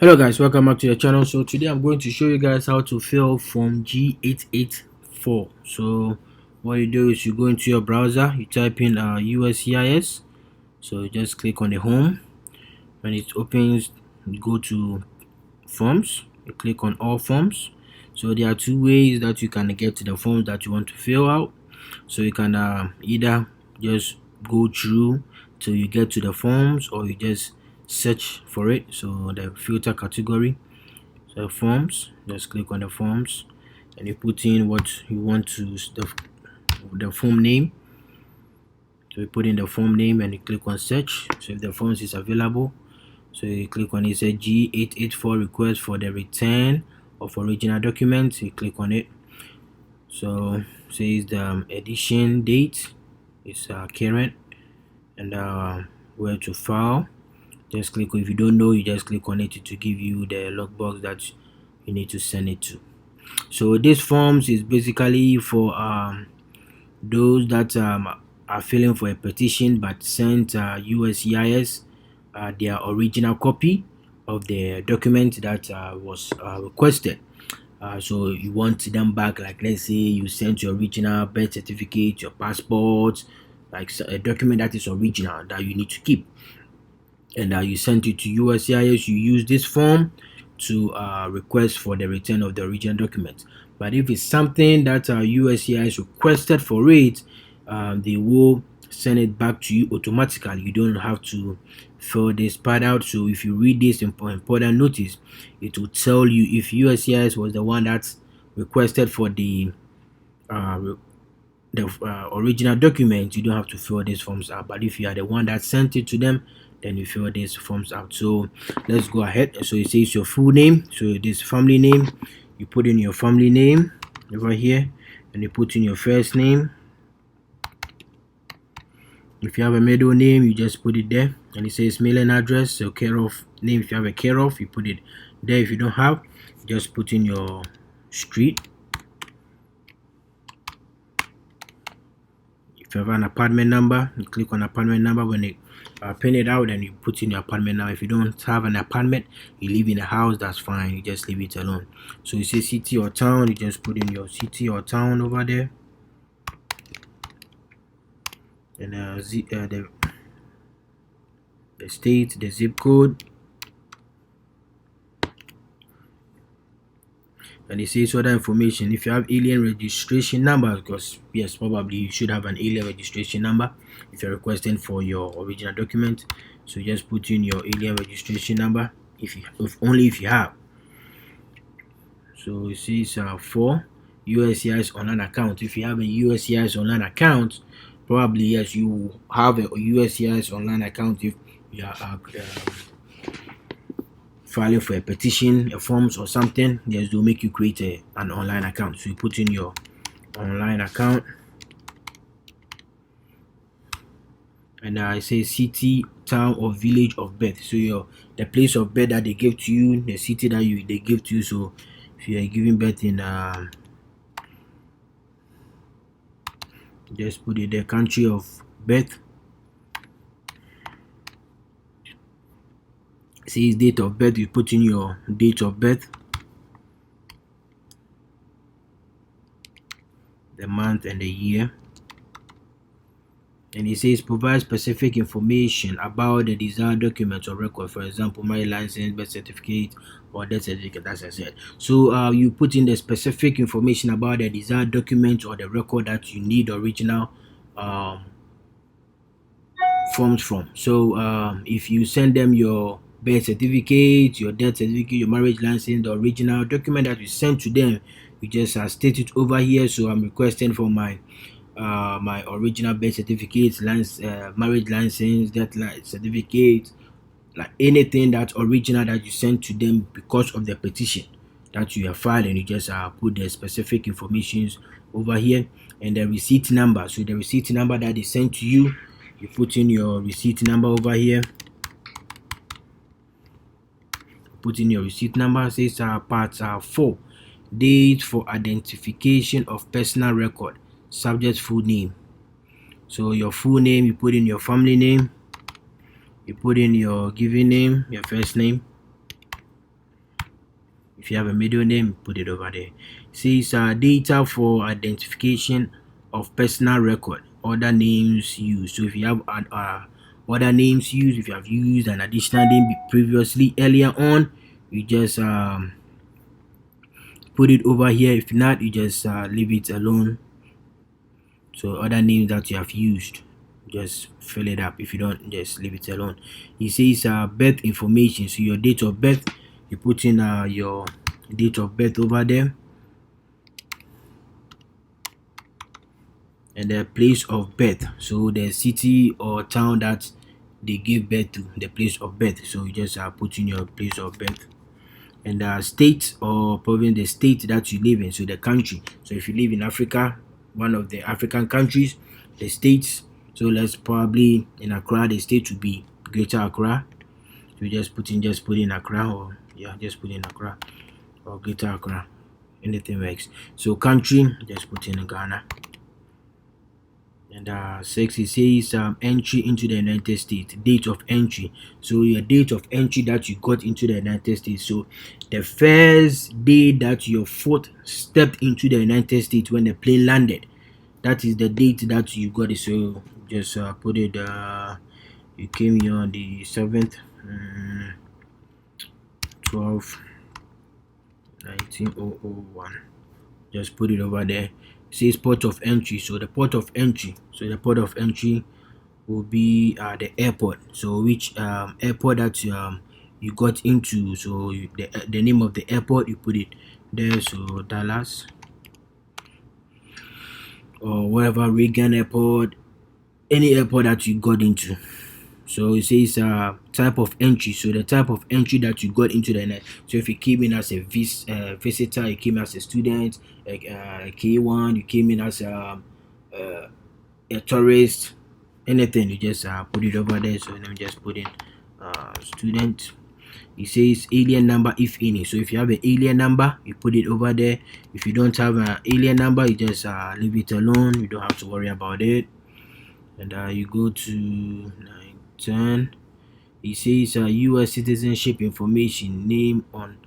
Hello guys, welcome back to the channel. So today I'm going to show you guys how to fill form G-884. So what you do is you go into your browser, you type in USCIS. So you just click on the home. When it opens, you go to forms, you click on all forms. So there are two ways that you can get to the forms that you want to fill out. So you can either just go through till you get to the forms, or you just search for it. So the filter category, so forms, just click on the forms and you put in what you want to the form name. So you put in the form name and you click on search. So if the forms is available, so you click on it, say G-884 request for the return of original documents. You click on it. So says the edition date is current, and where to file. Just click. If you don't know, you just click on it to give you the logbox that you need to send it to. So this forms is basically for those that are filling for a petition but sent USCIS their original copy of the document that was requested. So you want them back, like let's say you sent your original birth certificate, your passport, like a document that is original that you need to keep, and you sent it to USCIS. You use this form to request for the return of the original document. But if it's something that USCIS requested for it, they will send it back to you automatically. You don't have to fill this part out. So if you read this important notice, it will tell you if USCIS was the one that's requested for the original document, you don't have to fill these forms out. But if you are the one that sent it to them, then you fill these forms out. So let's go ahead. So it says your full name, so this family name, you put in your family name over here, and you put in your first name. If you have a middle name, you just put it there, and it says mailing address, so care of name. If you have a care of, you put it there. If you don't have, you just put in your street. If you have an apartment number, you click on apartment number. When they pin it out, and you put in your apartment number. If you don't have an apartment, you live in a house, that's fine. You just leave it alone. So you say city or town, you just put in your city or town over there, and the state, the zip code, and it says other information. If you have alien registration number, because yes, probably you should have an alien registration number if you're requesting for your original document. So just put in your alien registration number if only if you have. So it says for USCIS online account. If you have a USCIS online account, probably yes, you have a USCIS online account if you are filing for a petition, a forms or something. Yes, they'll make you create an online account. So you put in your online account, and I say city, town or village of birth. So the place of birth that they give to you, the city that they give to you. So if you are giving birth in just put it the country of birth. Says date of birth, you put in your date of birth, the month and the year, and it says provide specific information about the desired document or record, for example marriage license, birth certificate or death certificate, as I said. So you put in the specific information about the desired document or the record that you need original forms from. So if you send them your birth certificate, your death certificate, your marriage license, the original document that you sent to them, you just state it over here. So I'm requesting for my my original birth certificate, marriage license, death certificate, like anything that original that you sent to them because of the petition that you are filing. You just put the specific informations over here, and the receipt number. So the receipt number that they sent to you, you put in your receipt number over here. Put in your receipt number. Says part 4, date for identification of personal record, subject full name. So your full name, you put in your family name, you put in your given name, your first name, If you have a middle name, put it over there. It says data for identification of personal record, other names used. So if you have other names used, if you have used an additional name previously earlier on, you just put it over here. If not, you just leave it alone. So other names that you have used, just fill it up. If you don't, just leave it alone. It says birth information. So your date of birth, you put in your date of birth over there, and the place of birth. So the city or town that they give birth to, the place of birth. So you just put in your place of birth, and the state or province, the state that you live in. So the country. So if you live in Africa, one of the African countries, the states. So let's probably in Accra, the state would be Greater Accra. So just put in Accra, or yeah, just put in Accra or Greater Accra. Anything works. So country, just put in Ghana. And 6, it says entry into the United States, date of entry. So your date of entry that you got into the United States. So the first day that your foot stepped into the United States when the plane landed, that is the date that you got it. So just put it. You came here on the 7th, 12, 1901. Just put it over there. It says port of entry. So the port of entry. So the port of entry will be the airport. So which airport that you got into. So the name of the airport, you put it there. So Dallas or wherever, Reagan Airport, any airport that you got into. So it says type of entry. So the type of entry that you got into the net. So if you came in as a visitor, you came as a student, like K1, you came in as a tourist, anything, you just put it over there. So let me just put in student. It says alien number, if any. So if you have an alien number, you put it over there. If you don't have an alien number, you just leave it alone. You don't have to worry about it. And you go to 910. It says US citizenship information, name on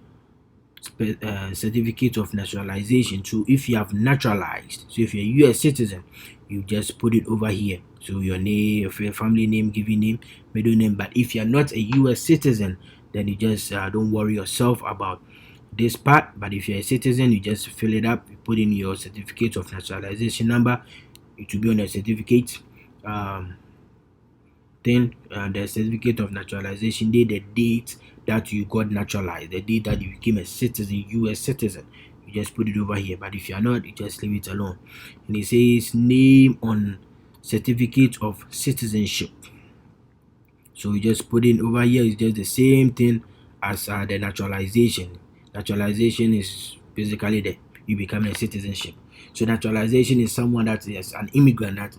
certificate of naturalization. So if you have naturalized, so if you're a US citizen, you just put it over here. So your name, your family name, given name, middle name. But if you're not a US citizen, then you just don't worry yourself about this part. But if you're a citizen, you just fill it up. You put in your certificate of naturalization number. It will be on the certificate. Then the certificate of naturalization date, the date that you got naturalized, the date that you became a citizen, US citizen. You just put it over here. But if you are not, you just leave it alone. And it says name on certificate of citizenship. So you just put in over here. It's just the same thing as the naturalization. Naturalization is basically that you become a citizenship. So naturalization is someone that is an immigrant that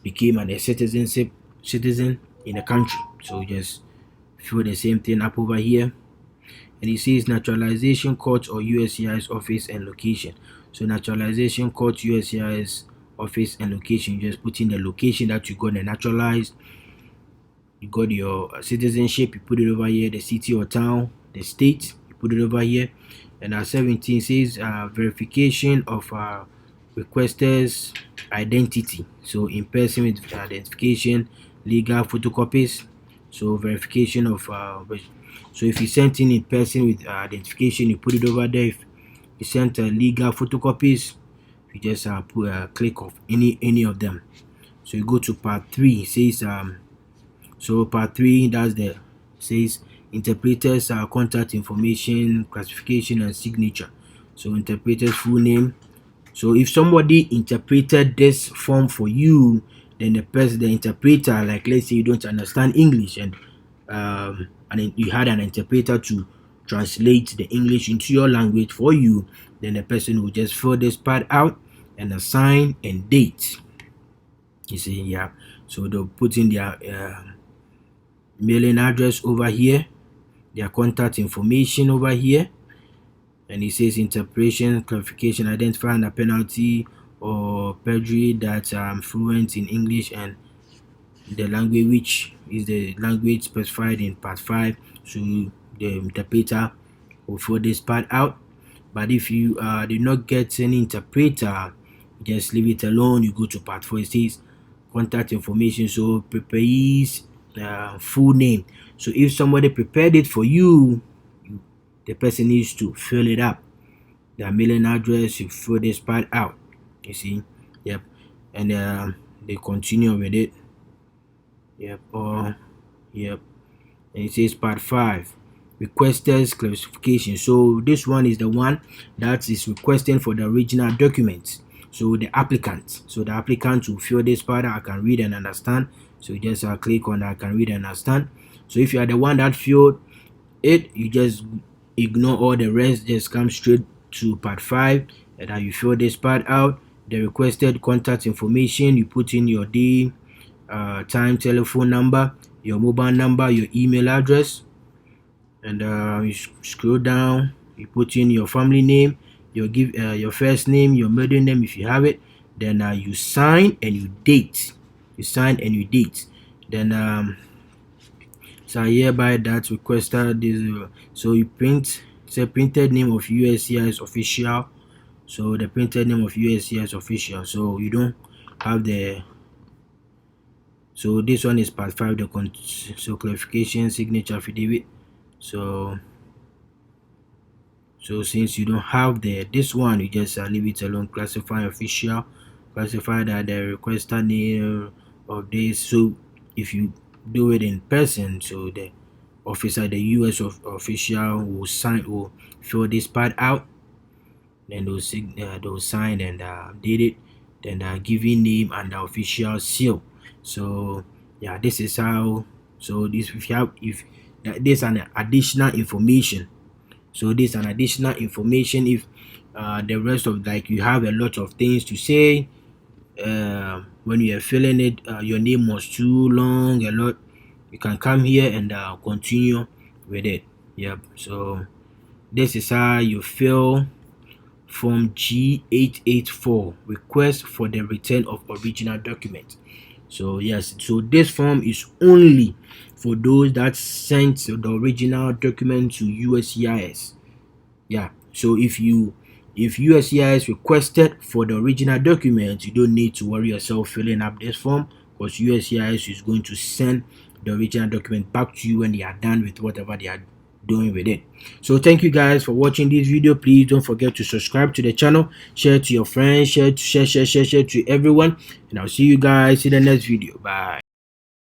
became a citizen in a country. So just fill the same thing up over here. And it says naturalization court or USCIS office and location. So naturalization court, USCIS office and location. You just put in the location that you got naturalized. You got your citizenship, you put it over here, the city or town, the state, you put it over here. And 17 says verification of requester's identity. So in person with identification, legal photocopies. So verification of so if you sent in person with identification, you put it over there. If you sent legal photocopies, you just put a click of any of them. So you go to part 3. It says so part 3, that's the says interpreters contact information, classification and signature. So interpreter's full name. So if somebody interpreted this form for you, then the interpreter, like let's say you don't understand English, and you had an interpreter to translate the English into your language for you, then the person will just fill this part out and assign and date. You see, yeah. So they'll put in their mailing address over here, their contact information over here, and it says interpretation, clarification, identifying a penalty or perjury that fluent in English and the language, which is the language specified in part 5. So the interpreter will fill this part out. But if you did not get any interpreter, just leave it alone. You go to part 4. It says contact information. So preparee's full name. So if somebody prepared it for you, the person needs to fill it up. Their mailing address, you fill this part out. You see, yep, and they continue with it. Yep, or yep, and it says part 5. Requesters classification. So this one is the one that is requesting for the original documents. So the applicant. So the applicant will fill this part. I can read and understand. So you just click on I can read and understand. So if you are the one that filled it, you just ignore all the rest. Just come straight to part 5, and then you fill this part out. The requested contact information. You put in your day, time, telephone number, your mobile number, your email address. And you scroll down, you put in your family name, your first name, your middle name if you have it. Then you sign and you date. You sign and you date. Then so hereby that requested this. So you print. It's a printed name of USCIS official. So the printed name of USCIS official. So you don't have the. So this one is part 5. So clarification, signature, affidavit. So since you don't have this one, you just leave it alone. Classify official, classify that the requester name of this. So if you do it in person, so the officer, the US official will fill this part out. Then they'll sign and date it. Then giving name and the official seal. So yeah, this is how. So this there's an additional information. So this an additional information if the rest of, like, you have a lot of things to say when you are filling it, your name was too long, a lot, you can come here and continue with it. Yep. So this is how you fill Form G-884, request for the return of original document. So yes, so this form is only for those that sent the original document to USCIS. Yeah, so if USCIS requested for the original document, you don't need to worry yourself filling up this form, because USCIS is going to send the original document back to you when they are done with whatever they are doing with it. So thank you guys for watching this video. Please don't forget to subscribe to the channel, share to your friends, share to everyone, and I'll see you guys in the next video. Bye.